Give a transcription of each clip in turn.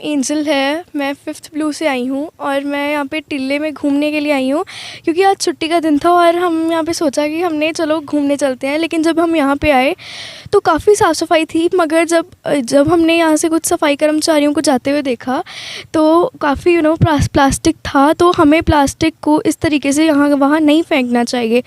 Angel है, मैं 5th blue से आई हूँ और मैं यहाँ पे टिल्ले में घूमने के लिए आई हूँ क्योंकि आज छुट्टी का दिन था और हम यहाँ पे सोचा कि हमने चलो घूमने चलते हैं। लेकिन जब हम यहाँ पे आए तो काफ़ी साफ़ सफाई थी, मगर जब हमने यहाँ से कुछ सफाई कर्मचारियों को जाते हुए देखा तो काफ़ी प्लास्टिक था। तो हमें प्लास्टिक को इस तरीके से यहाँ वहाँ नहीं फेंकना चाहिए।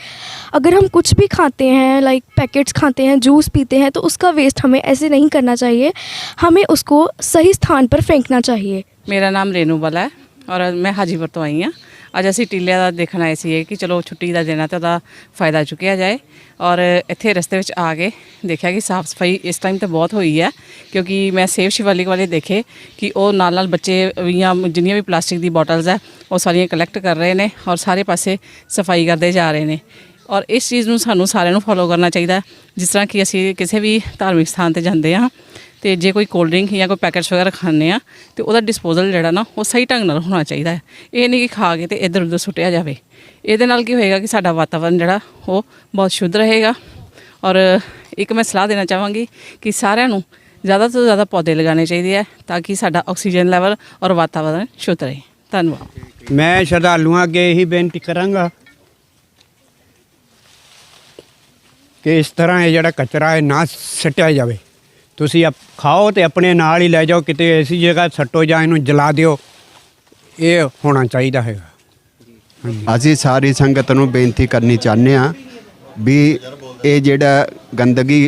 अगर हम कुछ भी खाते हैं, लाइक पैकेट्स खाते हैं, जूस पीते हैं, तो उसका वेस्ट हमें ऐसे नहीं करना चाहिए, हमें उसको सही स्थान पर फेंकना चाहिए। मेरा नाम रेनू बाला है और मैं हाजीपुर तो आई हाँ। ਅੱਜ ਅਸੀਂ ਟਿੱਲਿਆਂ ਦਾ ਦੇਖਣ ਆਏ ਸੀ ਕਿ ਚਲੋ ਛੁੱਟੀ ਦਾ ਦਿਨ ਹੈ ਤਾਂ ਉਹਦਾ ਫਾਇਦਾ ਚੁੱਕਿਆ ਜਾਏ। ਔਰ ਇੱਥੇ ਰਸਤੇ ਵਿੱਚ ਆ ਕੇ ਦੇਖਿਆ ਕਿ ਸਾਫ਼ ਸਫਾਈ ਇਸ ਟਾਈਮ ਤੇ ਬਹੁਤ ਹੋਈ ਹੈ, ਕਿਉਂਕਿ ਮੈਂ ਸੇਵ ਸ਼ਿਵਾਲਿਕ ਵਾਲੇ ਦੇਖੇ ਕਿ ਉਹ ਨਾਲ ਬੱਚੇ ਜਾਂ ਜਿੰਨੀਆਂ ਵੀ ਪਲਾਸਟਿਕ ਦੀ ਬੋਟਲਸ ਹੈ ਉਹ ਸਾਰੀਆਂ ਕਲੈਕਟ ਕਰ ਰਹੇ ਨੇ ਔਰ ਸਾਰੇ ਪਾਸੇ ਸਫਾਈ ਕਰਦੇ ਜਾ ਰਹੇ ਨੇ। ਔਰ ਇਸ ਚੀਜ਼ ਨੂੰ ਸਾਨੂੰ ਸਾਰਿਆਂ ਨੂੰ ਫੋਲੋ ਕਰਨਾ ਚਾਹੀਦਾ। ਜਿਸ ਤਰ੍ਹਾਂ ਕਿ ਅਸੀਂ ਕਿਸੇ ਵੀ ਧਾਰਮਿਕ ਸਥਾਨ 'ਤੇ ਜਾਂਦੇ ਹਾਂ तो जे कोई कोल्ड ड्रिंक या कोई पैकेट्स वगैरह खाने तो वह डिस्पोजल जोड़ा ना वो सही ढंग नाल होना चाहिए। ये नहीं कि खा के तो इधर उधर सुटिया जाए। ये नाल की होएगा कि साडा वातावरण जोड़ा वो बहुत शुद्ध रहेगा। और एक मैं सलाह देना चाहवागी कि सारिਆਂ ਨੂੰ ज़्यादा तो ज़्यादा पौधे लगाने चाहिए ताकि साडा ऑक्सीजन लैवल और वातावरण शुद्ध रहे। धन्यवाद। मैं श्रद्धालुओं अगे यही बेनती करांगा कि इस तरह ये जोड़ा कचरा है ना सट्टिया जाए। ਤੁਸੀਂ ਖਾਓ ਤੇ ਆਪਣੇ ਨਾਲ ਹੀ ਲੈ ਜਾਓ, ਕਿਤੇ ਐਸੀ ਜਗ੍ਹਾ ਸੱਟੋ ਜਾਂ ਇਹਨੂੰ ਜਲਾ ਦਿਓ, ਇਹ ਹੋਣਾ ਚਾਹੀਦਾ ਹੈਗਾ। ਅਸੀਂ ਸਾਰੀ ਸੰਗਤ ਨੂੰ ਬੇਨਤੀ ਕਰਨੀ ਚਾਹੁੰਦੇ ਹਾਂ ਵੀ ਇਹ ਜਿਹੜਾ ਗੰਦਗੀ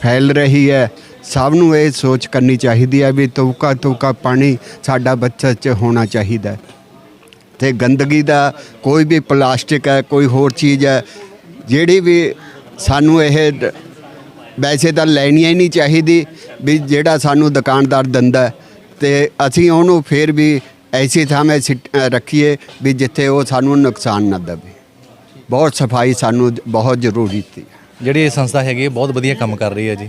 ਫੈਲ ਰਹੀ ਹੈ ਸਭ ਨੂੰ ਇਹ ਸੋਚ ਕਰਨੀ ਚਾਹੀਦੀ ਹੈ ਵੀ ਤੁਪਕਾ ਪਾਣੀ ਸਾਡਾ ਬੱਚਾ 'ਚ ਹੋਣਾ ਚਾਹੀਦਾ। ਤੇ ਗੰਦਗੀ ਦਾ ਕੋਈ ਵੀ ਪਲਾਸਟਿਕ ਹੈ, ਕੋਈ ਹੋਰ ਚੀਜ਼ ਹੈ ਜਿਹੜੀ ਵੀ ਸਾਨੂੰ ਇਹ वैसे तो लैनी ही नहीं चाहिए भी जेड़ा सानू दुकानदार दिंदा ते असीं उहनूं फिर भी ऐसी थां रखीए भी जिथे वो सानू नुकसान ना देवे। बहुत सफाई सानू बहुत जरूरी थी। जिहड़ी संस्था हैगी बहुत वधिया काम कर रही है जी,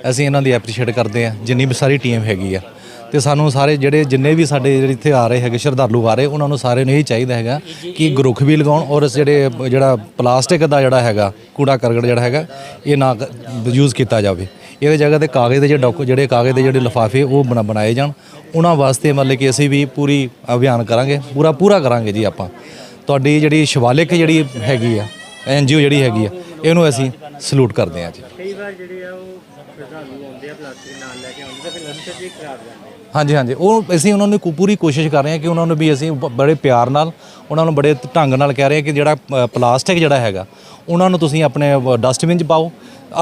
असीं इन्हां दी एप्रीशिएट करते हैं। जिन्नी भी सारी टीम हैगी आ तो सानू सारे जिन्ने भी साडे इत्थे आ रहे हैं श्रद्धालु आ रहे उन्होंने सारे यही चाहिए है कि रुख भी लगाउण और जोड़ा प्लास्टिक का जोड़ा है कूड़ा करकट जोड़ा है ये ना यूज़ किया जाए। ये जगह पर कागज़ के जोड़े कागज़ के जोड़े लिफाफे वो बनाए जान, उन्होंने वास्ते मतलब कि असीं भी पूरी अभियान करांगे, पूरा करांगे जी। आपां तुहाडी जिहड़ी शिवालिक जिहड़ी हैगी आ NGO जिहड़ी हैगी आ ਇਹਨੂੰ ਅਸੀਂ ਸਲੂਟ ਕਰਦੇ ਹਾਂ ਜੀ। ਕਈ ਵਾਰ ਜਿਹੜੇ ਆ ਉਹ ਸ਼ਰਧਾਲੂ ਆਉਂਦੇ ਆ ਪਲਾਸਟਿਕ ਨਾਲ ਲੈ ਕੇ ਆਉਂਦੇ ਤਾਂ ਫਿਰ ਰਸਤੇ 'ਚ ਹੀ ਖਰਾਬ ਜਾਂਦੇ ਆ। ਹਾਂਜੀ ਹਾਂਜੀ, ਉਹ ਅਸੀਂ ਉਹਨਾਂ ਨੂੰ ਪੂਰੀ ਕੋਸ਼ਿਸ਼ ਕਰ ਰਹੇ ਹਾਂ ਕਿ ਉਹਨਾਂ ਨੂੰ ਵੀ ਅਸੀਂ ਬੜੇ ਪਿਆਰ ਨਾਲ ਉਹਨਾਂ ਨੂੰ ਬੜੇ ਢੰਗ ਨਾਲ ਕਹਿ ਰਹੇ ਹਾਂ ਕਿ ਜਿਹੜਾ ਪਲਾਸਟਿਕ ਜਿਹੜਾ ਹੈਗਾ ਉਹਨਾਂ ਨੂੰ ਤੁਸੀਂ ਆਪਣੇ ਡਸਟਬਿਨ 'ਚ ਪਾਓ,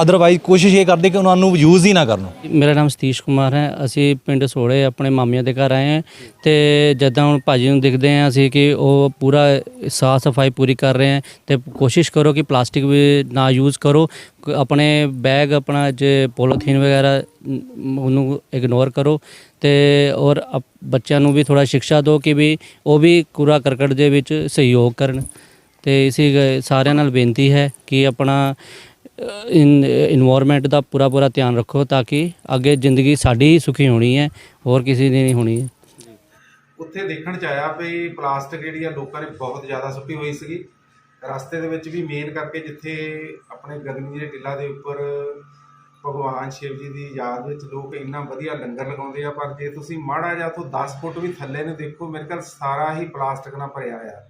ਅਦਰਵਾਈਜ਼ ਕੋਸ਼ਿਸ਼ ਇਹ ਕਰਦੇ ਕਿ ਉਹਨਾਂ ਨੂੰ ਯੂਜ਼ ਹੀ ਨਾ ਕਰਨ। ਮੇਰਾ ਨਾਮ ਸਤੀਸ਼ ਕੁਮਾਰ ਹੈ। ਅਸੀਂ ਪਿੰਡ ਸੋੜੇ ਆਪਣੇ ਮਾਮਿਆਂ ਦੇ ਘਰ ਆਏ ਹਾਂ ਤੇ ਜਦੋਂ ਹੁਣ ਭਾਜੀ ਨੂੰ ਦਿਖਦੇ ਹਾਂ ਅਸੀਂ ਕਿ ਉਹ ਪੂਰਾ ਸਾਫ ਸਫਾਈ ਪੂਰੀ ਕਰ ਰਹੇ ਹੈ ਤੇ ਕੋਸ਼ਿਸ਼ ਕਰੋ ਕਿ ਪਲਾਸਟਿਕ ਵੀ ਨਾ ਯੂਜ਼ ਕਰੋ। ਆਪਣੇ ਬੈਗ ਆਪਣਾ ਜੇ ਪੋਲੀਥੀਨ ਵਗੈਰਾ ਉਹਨੂੰ ਇਗਨੋਰ ਕਰੋ ਤੇ ਔਰ ਬੱਚਿਆਂ ਨੂੰ ਵੀ ਥੋੜਾ ਸਿੱਖਿਆ ਦਿਓ ਕਿ ਵੀ ਉਹ ਵੀ ਕੂੜਾ ਕਰਕਟ ਦੇ ਵਿੱਚ ਸਹਿਯੋਗ ਕਰਨ। ਤੇ ਇਸੇ ਸਾਰਿਆਂ ਨਾਲ ਬੇਨਤੀ ਹੈ ਕਿ ਆਪਣਾ ਇਨਵਾਇਰਨਮੈਂਟ ਦਾ ਪੂਰਾ ਧਿਆਨ ਰੱਖੋ ਤਾਂ ਕਿ ਅੱਗੇ ਜ਼ਿੰਦਗੀ ਸਾਡੀ ਹੀ ਸੁਖੀ ਹੋਣੀ ਹੈ, ਹੋਰ ਕਿਸੇ ਦੀ ਨਹੀਂ ਹੋਣੀ ਹੈ। ਉੱਥੇ ਦੇਖਣ 'ਚ ਆਇਆ ਵੀ ਪਲਾਸਟਿਕ ਜਿਹੜੀ ਆ ਲੋਕਾਂ ਨੇ ਬਹੁਤ ਜ਼ਿਆਦਾ ਸੁੱਟੀ ਹੋਈ ਸੀਗੀ ਰਸਤੇ ਦੇ ਵਿੱਚ ਵੀ, ਮੇਨ ਕਰਕੇ ਜਿੱਥੇ ਆਪਣੇ ਗਗਨੀ ਦੇ ਟਿੱਲਾ ਦੇ ਉੱਪਰ ਭਗਵਾਨ ਸ਼ਿਵ ਜੀ ਦੀ ਯਾਦ ਵਿੱਚ ਲੋਕ ਇੰਨਾ ਵਧੀਆ ਲੰਗਰ ਲਗਾਉਂਦੇ ਆ, ਪਰ ਜੇ ਤੁਸੀਂ ਮਾੜਾ ਜਿਹਾ ਤੋਂ 10 ਫੁੱਟ ਵੀ ਥੱਲੇ ਨੂੰ ਦੇਖੋ ਮੇਰੇ ਖਿਆਲ ਸਾਰਾ ਹੀ ਪਲਾਸਟਿਕ ਨਾਲ ਭਰਿਆ ਆ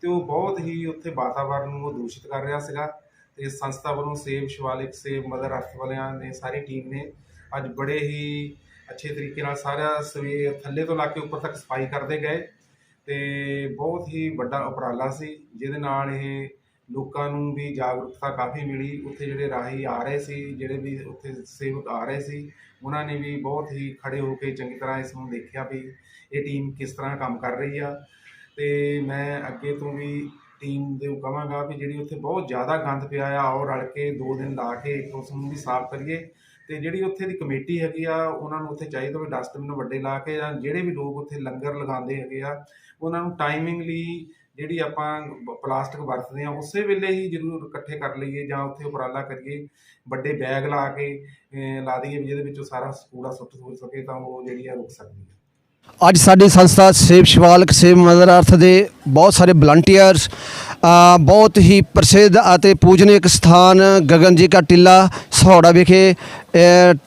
ਤੇ ਉਹ ਬਹੁਤ ਹੀ ਉੱਥੇ ਵਾਤਾਵਰਨ ਨੂੰ ਉਹ ਦੂਸ਼ਿਤ ਕਰ ਰਿਹਾ ਸੀਗਾ। ਤੇ ਸੰਸਥਾ ਵੱਲੋਂ ਸੇਵ ਸ਼ਿਵਾਲਿਕ, ਸੇਵ ਮਦਰ ਅਰਥ ਵਾਲਿਆਂ ਨੇ ਸਾਰੀ ਟੀਮ ਨੇ ਅੱਜ ਬੜੇ ਹੀ ਅੱਛੇ ਤਰੀਕੇ ਨਾਲ ਸਾਰਾ ਸਵੇਰ ਥੱਲੇ ਤੋਂ ਲਾ ਕੇ ਉੱਪਰ ਤੱਕ ਸਫਾਈ ਕਰਦੇ ਗਏ ਤੇ ਬਹੁਤ ਹੀ ਵੱਡਾ ਉਪਰਾਲਾ ਸੀ ਜਿਹਦੇ ਨਾਲ ਇਹ ਲੋਕਾਂ ਨੂੰ ਵੀ ਜਾਗਰੂਕਤਾ ਕਾਫੀ ਮਿਲੀ। ਉੱਥੇ ਜਿਹੜੇ ਰਾਹੀ ਆ ਰਹੇ ਸੀ, ਜਿਹੜੇ ਵੀ ਉੱਥੇ ਸੇਵਕ ਆ ਰਹੇ ਸੀ, ਉਹਨਾਂ ਨੇ ਵੀ ਬਹੁਤ ਹੀ ਖੜੇ ਹੋ ਕੇ ਚੰਗੀ ਤਰ੍ਹਾਂ ਇਸ ਨੂੰ ਦੇਖਿਆ ਵੀ ਇਹ ਟੀਮ ਕਿਸ ਤਰ੍ਹਾਂ ਕੰਮ ਕਰ ਰਹੀ ਆ। ਤੇ ਮੈਂ ਅੱਗੇ ਤੋਂ ਵੀ ਟੀਮ ਦੇ ਕਹਾਂਗਾ ਵੀ ਜਿਹੜੀ ਉੱਥੇ ਬਹੁਤ ਜ਼ਿਆਦਾ ਗੰਦ ਪਿਆ ਆ ਉਹ ਰਲ ਕੇ 2 ਦਿਨ ਲਾ ਕੇ ਉਸ ਨੂੰ ਵੀ ਸਾਫ਼ ਕਰੀਏ। ਤੇ ਜਿਹੜੀ ਉੱਥੇ ਦੀ ਕਮੇਟੀ ਹੈਗੀ ਆ ਉਹਨਾਂ ਨੂੰ ਉੱਥੇ ਚਾਹੀਦਾ ਵੀ ਡਸਟਬਿਨ ਵੱਡੇ ਲਾ ਕੇ ਜਾਂ ਜਿਹੜੇ ਵੀ ਲੋਕ ਉੱਥੇ ਲੰਗਰ ਲਗਾਉਂਦੇ ਹੈਗੇ ਆ ਉਹਨਾਂ ਨੂੰ ਟਾਈਮਿੰਗਲੀ ਜਿਹੜੀ ਆਪਾਂ ਪਲਾਸਟਿਕ ਵਰਤਦੇ ਆ ਉਸੇ ਵੇਲੇ ਹੀ ਜ਼ਰੂਰ ਇਕੱਠੇ ਕਰ ਲਈਏ ਜਾਂ ਉੱਥੇ ਉਪਰਾਲਾ ਕਰੀਏ, ਵੱਡੇ ਬੈਗ ਲਾ ਕੇ ਲਾ ਦਈਏ ਜਿਹਦੇ ਵਿੱਚੋਂ ਸਾਰਾ ਕੂੜਾ ਸੁੱਟ ਹੋ ਸਕੇ ਤਾਂ ਉਹ ਜਿਹੜੀ ਆ ਰੁਕ ਸਕਦੀ ਹੈ। ਅੱਜ ਸਾਡੀ ਸੰਸਥਾ ਸੇਵ ਸ਼ਿਵਾਲਿਕ, ਸੇਵ ਮਦਰ ਅਰਥ ਦੇ ਬਹੁਤ ਸਾਰੇ ਵਲੰਟੀਅਰਸ ਬਹੁਤ ਹੀ ਪ੍ਰਸਿੱਧ ਅਤੇ ਪੂਜਨੀਕ ਸਥਾਨ ਗਗਨ ਜੀ ਕਾ ਟਿੱਲਾ ਸਹੌੜਾ ਵਿਖੇ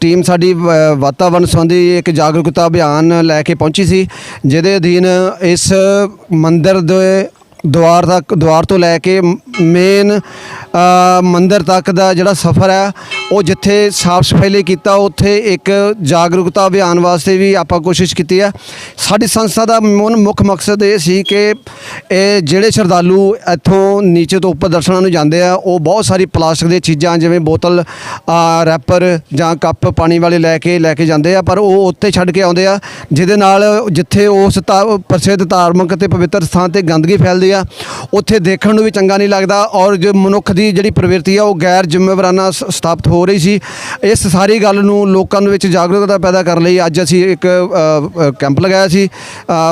ਟੀਮ ਸਾਡੀ ਵਾਤਾਵਰਨ ਸੰਬੰਧੀ ਇੱਕ ਜਾਗਰੂਕਤਾ ਅਭਿਆਨ ਲੈ ਕੇ ਪਹੁੰਚੀ ਸੀ, ਜਿਹਦੇ ਅਧੀਨ ਇਸ ਮੰਦਿਰ ਦੇ ਦੁਆਰ ਤੋਂ ਲੈ ਕੇ ਮੇਨ ਮੰਦਿਰ ਤੱਕ ਦਾ ਜਿਹੜਾ ਸਫ਼ਰ ਹੈ ਉਹ ਜਿੱਥੇ ਸਾਫ਼ ਸਫਾਈ ਲਈ ਕੀਤਾ ਉੱਥੇ ਇੱਕ ਜਾਗਰੂਕਤਾ ਅਭਿਆਨ ਵਾਸਤੇ ਵੀ ਆਪਾਂ ਕੋਸ਼ਿਸ਼ ਕੀਤੀ ਹੈ। ਸਾਡੀ ਸੰਸਥਾ ਦਾ ਮੁੱਖ ਮਕਸਦ ਇਹ ਸੀ ਕਿ ਇਹ ਜਿਹੜੇ ਸ਼ਰਧਾਲੂ ਇੱਥੋਂ ਨੀਚੇ ਤੋਂ ਉੱਪਰ ਦਰਸ਼ਨਾਂ ਨੂੰ ਜਾਂਦੇ ਆ ਉਹ ਬਹੁਤ ਸਾਰੀ ਪਲਾਸਟਿਕ ਦੀਆਂ ਚੀਜ਼ਾਂ ਜਿਵੇਂ ਬੋਤਲ, ਰੈਪਰ ਜਾਂ ਕੱਪ ਪਾਣੀ ਵਾਲੇ ਲੈ ਕੇ ਜਾਂਦੇ ਆ, ਪਰ ਉਹ ਉੱਥੇ ਛੱਡ ਕੇ ਆਉਂਦੇ ਆ ਜਿਹਦੇ ਨਾਲ ਜਿੱਥੇ ਉਸ ਪ੍ਰਸਿੱਧ ਧਾਰਮਿਕ ਅਤੇ ਪਵਿੱਤਰ ਸਥਾਨ 'ਤੇ ਗੰਦਗੀ ਫੈਲਦੀ ਆ ਉੱਥੇ ਦੇਖਣ ਨੂੰ ਵੀ ਚੰਗਾ ਨਹੀਂ ਲੱਗਦਾ ਔਰ ਜੋ ਮਨੁੱਖ ਦੀ ਜਿਹੜੀ ਪ੍ਰਵਿਰਤੀ ਆ ਉਹ ਗੈਰ ਜ਼ਿੰਮੇਵਾਰਾਨਾ ਸਥਾਪਿਤ ਹੋ ਰਹੀ ਸੀ। ਇਸ ਸਾਰੀ ਗੱਲ ਨੂੰ ਲੋਕਾਂ ਦੇ ਵਿੱਚ ਜਾਗਰੂਕਤਾ ਪੈਦਾ ਕਰਨ ਲਈ ਅੱਜ ਅਸੀਂ ਇੱਕ ਕੈਂਪ ਲਗਾਇਆ ਸੀ,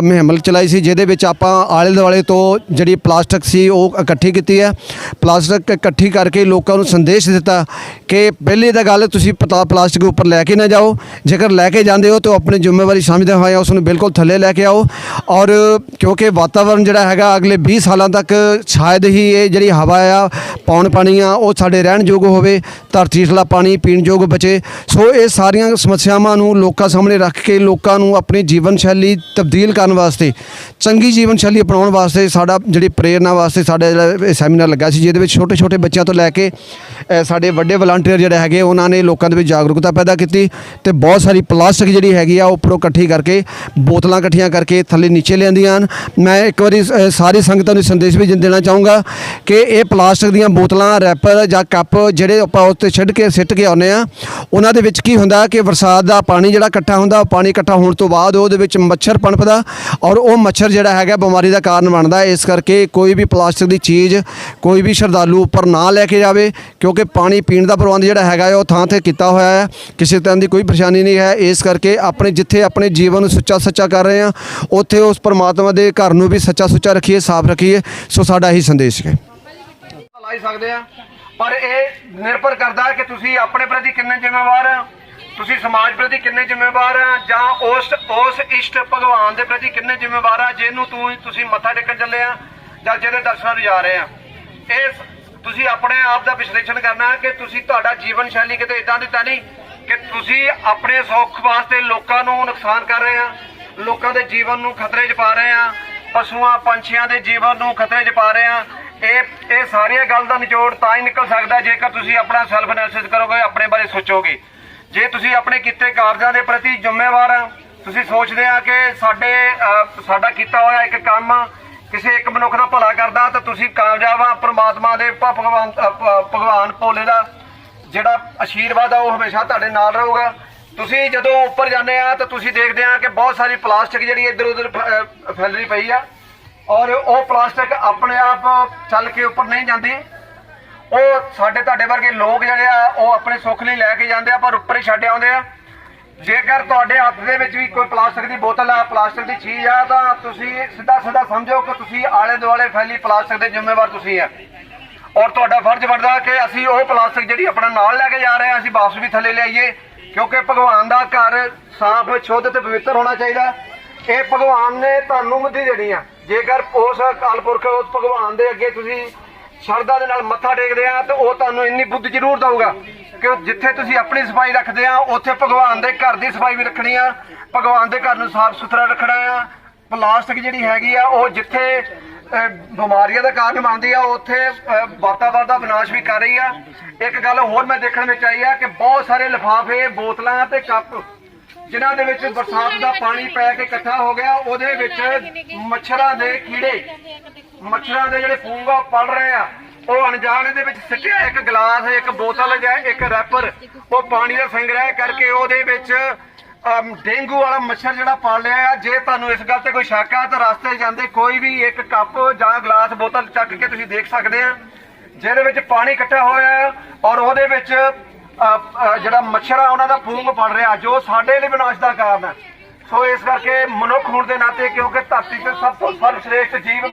ਮੁਹਿੰਮ ਚਲਾਈ ਸੀ, ਜਿਹਦੇ ਵਿੱਚ ਆਪਾਂ ਆਲੇ ਦੁਆਲੇ ਤੋਂ ਜਿਹੜੀ ਪਲਾਸਟਿਕ ਸੀ ਉਹ ਇਕੱਠੀ ਕੀਤੀ ਹੈ। ਪਲਾਸਟਿਕ ਇਕੱਠੀ ਕਰਕੇ ਲੋਕਾਂ ਨੂੰ ਸੰਦੇਸ਼ ਦਿੱਤਾ ਕਿ ਪਹਿਲੀ ਤਾਂ ਗੱਲ ਤੁਸੀਂ ਪਲਾਸਟਿਕ ਉੱਪਰ ਲੈ ਕੇ ਨਾ ਜਾਓ, ਜੇਕਰ ਲੈ ਕੇ ਜਾਂਦੇ ਹੋ ਤਾਂ ਆਪਣੀ ਜ਼ਿੰਮੇਵਾਰੀ ਸਮਝਦੇ ਹੋਏ ਉਸ ਨੂੰ ਬਿਲਕੁਲ ਥੱਲੇ ਲੈ ਕੇ ਆਓ। ਔਰ ਕਿਉਂਕਿ ਵਾਤਾਵਰਨ ਜਿਹੜਾ ਹੈਗਾ ਅਗਲੇ 20 ਸਾਲਾਂ ਤੱਕ ਸ਼ਾਇਦ ਹੀ ਇਹ ਜਿਹੜੀ ਹਵਾ ਆ, ਪੌਣ ਪਾਣੀ ਆ ਉਹ ਸਾਡੇ ਰਹਿਣ ਯੋਗ ਹੋਵੇ, ਧਰਤੀ ਹੇਠਲਾ ਪਾਣੀ ਪੀਣ ਯੋਗ ਬਚੇ। ਸੋ ਇਹ ਸਾਰੀਆਂ ਸਮੱਸਿਆਵਾਂ ਨੂੰ ਲੋਕਾਂ ਸਾਹਮਣੇ ਰੱਖ ਕੇ ਲੋਕਾਂ ਨੂੰ ਆਪਣੀ ਜੀਵਨ ਸ਼ੈਲੀ ਤਬਦੀਲ ਕਰਨ ਵਾਸਤੇ, ਚੰਗੀ ਜੀਵਨ ਸ਼ੈਲੀ ਅਪਣਾਉਣ ਵਾਸਤੇ ਸਾਡਾ ਜਿਹੜੀ ਪ੍ਰੇਰਨਾ ਵਾਸਤੇ ਸਾਡਾ ਜਿਹੜਾ ਸੈਮੀਨਾਰ ਲੱਗਾ ਸੀ, ਜਿਹਦੇ ਵਿੱਚ ਛੋਟੇ ਬੱਚਿਆਂ ਤੋਂ ਲੈ ਕੇ ਸਾਡੇ ਵੱਡੇ ਵਲੰਟੀਅਰ ਜਿਹੜੇ ਹੈਗੇ ਉਹਨਾਂ ਨੇ ਲੋਕਾਂ ਦੇ ਵਿੱਚ ਜਾਗਰੂਕਤਾ ਪੈਦਾ ਕੀਤੀ ਤੇ ਬਹੁਤ ਸਾਰੀ ਪਲਾਸਟਿਕ ਜਿਹੜੀ ਹੈਗੀ ਆ ਉੱਪਰੋਂ ਇਕੱਠੀ ਕਰਕੇ ਬੋਤਲਾਂ ਇਕੱਠੀਆਂ ਕਰਕੇ ਥੱਲੇ ਨੀਚੇ ਲਿਆਂਦੀਆਂ ਹਨ। ਮੈਂ ਇੱਕ ਵਾਰੀ ਸਾਰੀ ਸੰਗਤਾਂ ਨੂੰ ਸੰਦੇਸ਼ ਵੀ ਦੇਣਾ ਚਾਹੂੰਗਾ ਕਿ ਇਹ ਪਲਾਸਟਿਕ ਦੀਆਂ ਬੋਤਲਾਂ, ਰੈਪਰ ਜਾਂ ਕੱਪ ਜਿਹੜੇ ਆਪਾਂ ਉੱਤੇ ਸਿੱਟ ਕੇ ਆਉਂਦੇ ਆ ਉਹਨਾਂ ਦੇ ਵਿੱਚ ਕੀ ਹੁੰਦਾ ਕਿ ਬਰਸਾਤ ਦਾ ਪਾਣੀ ਜਿਹੜਾ ਇਕੱਠਾ ਹੁੰਦਾ, ਉਹ ਪਾਣੀ ਇਕੱਠਾ ਹੋਣ ਤੋਂ ਬਾਅਦ ਉਹਦੇ ਵਿੱਚ ਮੱਛਰ ਪਨਪਦਾ ਔਰ ਉਹ ਮੱਛਰ ਜਿਹੜਾ ਹੈਗਾ ਬਿਮਾਰੀ ਦਾ ਕਾਰਨ ਬਣਦਾ। ਇਸ ਕਰਕੇ ਕੋਈ ਵੀ ਪਲਾਸਟਿਕ ਦੀ ਚੀਜ਼ ਕੋਈ ਵੀ ਸ਼ਰਧਾਲੂ ਉੱਪਰ ਨਾ ਲੈ ਕੇ ਜਾਵੇ, ਕਿਉਂਕਿ ਪਾਣੀ ਪੀਣ ਦਾ ਪ੍ਰਬੰਧ ਜਿਹੜਾ ਹੈਗਾ ਉਹ ਥਾਂ 'ਤੇ ਕੀਤਾ ਹੋਇਆ ਹੈ, ਕਿਸੇ ਤਰ੍ਹਾਂ ਦੀ ਕੋਈ ਪਰੇਸ਼ਾਨੀ ਨਹੀਂ ਹੈ। ਇਸ ਕਰਕੇ ਜਿੱਥੇ ਆਪਣੇ ਜੀਵਨ ਨੂੰ ਸੁੱਚਾ ਕਰ ਰਹੇ ਹਾਂ ਉੱਥੇ ਉਸ ਪਰਮਾਤਮਾ ਦੇ ਘਰ ਨੂੰ ਵੀ ਸੁੱਚਾ ਰੱਖੀਏ, ਸਾਫ਼ ਰੱਖੀਏ। ਸੋ ਸਾਡਾ ਇਹੀ ਸੰਦੇਸ਼ ਹੈ। ਲਾ ਸਕਦੇ ਆ, ਪਰ ਇਹ ਨਿਰਭਰ ਕਰਦਾ ਕਿ ਤੁਸੀਂ ਆਪਣੇ ਪ੍ਰਤੀ ਕਿੰਨੇ ਜ਼ਿੰਮੇਵਾਰ ਆ, ਤੁਸੀਂ ਸਮਾਜ ਪ੍ਰਤੀ ਕਿੰਨੇ ਜ਼ਿੰਮੇਵਾਰ ਆ, ਜਾਂ ਉਸ ਇਸ਼ਟ ਭਗਵਾਨ ਦੇ ਪ੍ਰਤੀ ਕਿੰਨੇ ਜ਼ਿੰਮੇਵਾਰ ਆ ਜਿਹਨੂੰ ਤੁਸੀਂ ਮੱਥਾ ਟੇਕਣ ਚੱਲੇ ਆ ਜਾਂ ਜਿਹਦੇ ਦਰਸ਼ਨਾਂ ਨੂੰ ਜਾ ਰਹੇ ਆ। ਇਹ ਤੁਸੀਂ ਆਪਣੇ ਆਪ ਦਾ ਵਿਸ਼ਲੇਸ਼ਣ ਕਰਨਾ ਹੈ ਕਿ ਤੁਹਾਡਾ ਜੀਵਨ ਸ਼ੈਲੀ ਕਿਤੇ ਇਦਾਂ ਦੀ ਤਾਂ ਨਹੀਂ ਕਿ ਤੁਸੀਂ ਆਪਣੇ ਸੁੱਖ ਵਾਸਤੇ ਲੋਕਾਂ ਨੂੰ ਨੁਕਸਾਨ ਕਰ ਰਹੇ ਆ, ਲੋਕਾਂ ਦੇ ਜੀਵਨ ਨੂੰ ਖਤਰੇ 'ਚ ਪਾ ਰਹੇ ਆ, ਪਸ਼ੂਆਂ ਪੰਛੀਆਂ ਦੇ ਜੀਵਨ ਨੂੰ ਖਤਰੇ 'ਚ ਪਾ ਰਹੇ ਆ। ਇਹ ਸਾਰੀਆਂ ਗੱਲ ਦਾ ਨਿਚੋੜ ਤਾਂ ਹੀ ਨਿਕਲ ਸਕਦਾ ਜੇਕਰ ਤੁਸੀਂ ਆਪਣਾ ਸੈਲਫ ਐਨਾਲਿਸਿਸ ਕਰੋਗੇ, ਆਪਣੇ ਬਾਰੇ ਸੋਚੋਗੇ। ਜੇ ਤੁਸੀਂ ਆਪਣੇ ਕੀਤੇ ਕਾਰਜਾਂ ਦੇ ਪ੍ਰਤੀ ਜ਼ਿੰਮੇਵਾਰ ਆ, ਤੁਸੀਂ ਸੋਚਦੇ ਆ ਕਿ ਸਾਡਾ ਕੀਤਾ ਹੋਇਆ ਇੱਕ ਕੰਮ ਕਿਸੇ ਇੱਕ ਮਨੁੱਖ ਦਾ ਭਲਾ ਕਰਦਾ, ਤਾਂ ਤੁਸੀਂ ਕਾਮਯਾਬ ਆ। ਪ੍ਰਮਾਤਮਾ ਦੇ ਭਗਵਾਨ ਭੋਲੇ ਦਾ ਜਿਹੜਾ ਆਸ਼ੀਰਵਾਦ ਆ ਉਹ ਹਮੇਸ਼ਾ ਤੁਹਾਡੇ ਨਾਲ ਰਹੂਗਾ। ਤੁਸੀਂ ਜਦੋਂ ਉੱਪਰ ਜਾਂਦੇ ਆ ਤਾਂ ਤੁਸੀਂ ਦੇਖਦੇ ਆ ਕਿ ਬਹੁਤ ਸਾਰੀ ਪਲਾਸਟਿਕ ਜਿਹੜੀ ਇੱਧਰ ਉੱਧਰ ਫੈਲੀ ਪਈ ਆ, ਔਰ ਉਹ ਪਲਾਸਟਿਕ ਆਪਣੇ ਆਪ ਚੱਲ ਕੇ ਉੱਪਰ ਨਹੀਂ ਜਾਂਦੀ। ਉਹ ਸਾਡੇ ਤੁਹਾਡੇ ਵਰਗੇ ਲੋਕ ਜਿਹੜੇ ਆ ਉਹ ਆਪਣੇ ਸੁੱਖ ਲਈ ਲੈ ਕੇ ਜਾਂਦੇ ਆ, ਪਰ ਉੱਪਰ ਹੀ ਛੱਡ ਆਉਂਦੇ ਆ। ਜੇਕਰ ਤੁਹਾਡੇ ਹੱਥ ਦੇ ਵਿੱਚ ਵੀ ਕੋਈ ਪਲਾਸਟਿਕ ਦੀ ਬੋਤਲ ਆ, ਪਲਾਸਟਿਕ ਦੀ ਚੀਜ਼ ਆ, ਤਾਂ ਤੁਸੀਂ ਸਿੱਧਾ ਸਮਝੋ ਕਿ ਤੁਸੀਂ ਆਲੇ ਦੁਆਲੇ ਫੈਲੀ ਪਲਾਸਟਿਕ ਦੇ ਜ਼ਿੰਮੇਵਾਰ ਤੁਸੀਂ ਆ। ਔਰ ਤੁਹਾਡਾ ਫਰਜ਼ ਬਣਦਾ ਕਿ ਅਸੀਂ ਉਹ ਪਲਾਸਟਿਕ ਜਿਹੜੀ ਆਪਣਾ ਨਾਲ ਲੈ ਕੇ ਜਾ ਰਹੇ ਹਾਂ ਅਸੀਂ ਵਾਪਸ ਵੀ ਥੱਲੇ ਲਿਆਈਏ, ਕਿਉਂਕਿ ਭਗਵਾਨ ਦਾ ਘਰ ਸਾਫ਼ ਸ਼ੁੱਧ ਤੇ ਪਵਿੱਤਰ ਹੋਣਾ ਚਾਹੀਦਾ। ਇਹ ਭਗਵਾਨ ਨੇ ਤੁਹਾਨੂੰ ਬੁੱਧੀ ਦੇਣੀ ਆ। ਜੇਕਰ ਉਸ ਅਕਾਲ ਪੁਰਖ ਉਸ ਭਗਵਾਨ ਦੇ ਅੱਗੇ ਤੁਸੀਂ ਸ਼ਰਧਾ ਦੇ ਨਾਲ ਮੱਥਾ ਟੇਕਦੇ ਆ ਤਾਂ ਉਹ ਤੁਹਾਨੂੰ ਇੰਨੀ ਬੁੱਧ ਜ਼ਰੂਰ ਦਊਗਾ ਕਿ ਜਿੱਥੇ ਤੁਸੀਂ ਆਪਣੀ ਸਫਾਈ ਰੱਖਦੇ ਆ ਉੱਥੇ ਭਗਵਾਨ ਦੇ ਘਰ ਦੀ ਸਫਾਈ ਵੀ ਰੱਖਣੀ ਆ, ਭਗਵਾਨ ਦੇ ਘਰ ਨੂੰ ਸਾਫ਼ ਸੁਥਰਾ ਰੱਖਣਾ ਆ। ਪਲਾਸਟਿਕ ਜਿਹੜੀ ਹੈਗੀ ਆ ਉਹ ਜਿੱਥੇ ਬਿਮਾਰੀਆਂ ਦਾ ਕਾਰਨ ਬਣਦੀ ਆ ਉੱਥੇ ਵਾਤਾਵਰਨ ਦਾ ਵਿਨਾਸ਼ ਵੀ ਕਰ ਰਹੀ ਆ। ਇੱਕ ਗੱਲ ਹੋਰ ਮੈਂ ਦੇਖਣ ਵਿੱਚ ਆਈ ਆ ਕਿ ਬਹੁਤ ਸਾਰੇ ਲਿਫਾਫੇ, ਬੋਤਲਾਂ ਤੇ ਕੱਪ ਜਿਨ੍ਹਾਂ ਦੇ ਵਿੱਚ ਬਰਸਾਤ ਦਾ ਪਾਣੀ ਪੈ ਕੇ ਇਕੱਠਾ ਹੋ ਗਿਆ, ਉਹਦੇ ਵਿੱਚ ਮੱਛਰਾਂ ਦੇ ਕੀੜੇ, ਮੱਛਰਾਂ ਦੇ ਜਿਹੜੇ ਫੂੰਗਾ ਪਲ ਰਹੇ ਆ, ਉਹ ਅਣਜਾਣੇ ਦੇ ਵਿੱਚ ਸਿੱਟਿਆ ਇੱਕ ਗਲਾਸ, ਇੱਕ ਬੋਤਲ ਜਾਂ ਇੱਕ ਰੈਪਰ, ਉਹ ਪਾਣੀ ਦਾ ਸੰਗ੍ਰਹਿ ਕਰਕੇ ਉਹਦੇ ਵਿੱਚ ਡੇਂਗੂ ਵਾਲਾ ਮੱਛਰ ਜਿਹੜਾ ਪਾਲ ਲਿਆ ਆ। ਜੇ ਤੁਹਾਨੂੰ ਇਸ ਗੱਲ ਤੇ ਕੋਈ ਸ਼ੱਕ ਆ ਤਾਂ ਰਸਤੇ ਜਾਂਦੇ ਕੋਈ ਵੀ ਇੱਕ ਕੱਪ ਜਾਂ ਗਲਾਸ, ਬੋਤਲ ਚੱਕ ਕੇ ਤੁਸੀਂ ਦੇਖ ਸਕਦੇ ਆ ਜਿਹਦੇ ਵਿੱਚ ਪਾਣੀ ਇਕੱਠਾ ਹੋਇਆ ਔਰ ਉਹਦੇ ਵਿੱਚ ਜਿਹੜਾ ਮੱਛਰ ਆ ਉਹਨਾਂ ਦਾ ਫੂੰਗ ਪੜ ਰਿਹਾ, ਜੋ ਸਾਡੇ ਲਈ ਵਿਨਾਸ਼ ਦਾ ਕਾਰਨ ਹੈ। ਸੋ ਇਸ ਕਰਕੇ ਮਨੁੱਖ ਹੋਣ ਦੇ ਨਾਤੇ, ਕਿਉਂਕਿ ਧਰਤੀ ਤੇ ਸਭ ਤੋਂ ਸਰਵਸ਼੍ਰੇਸ਼ਟ ਜੀਵ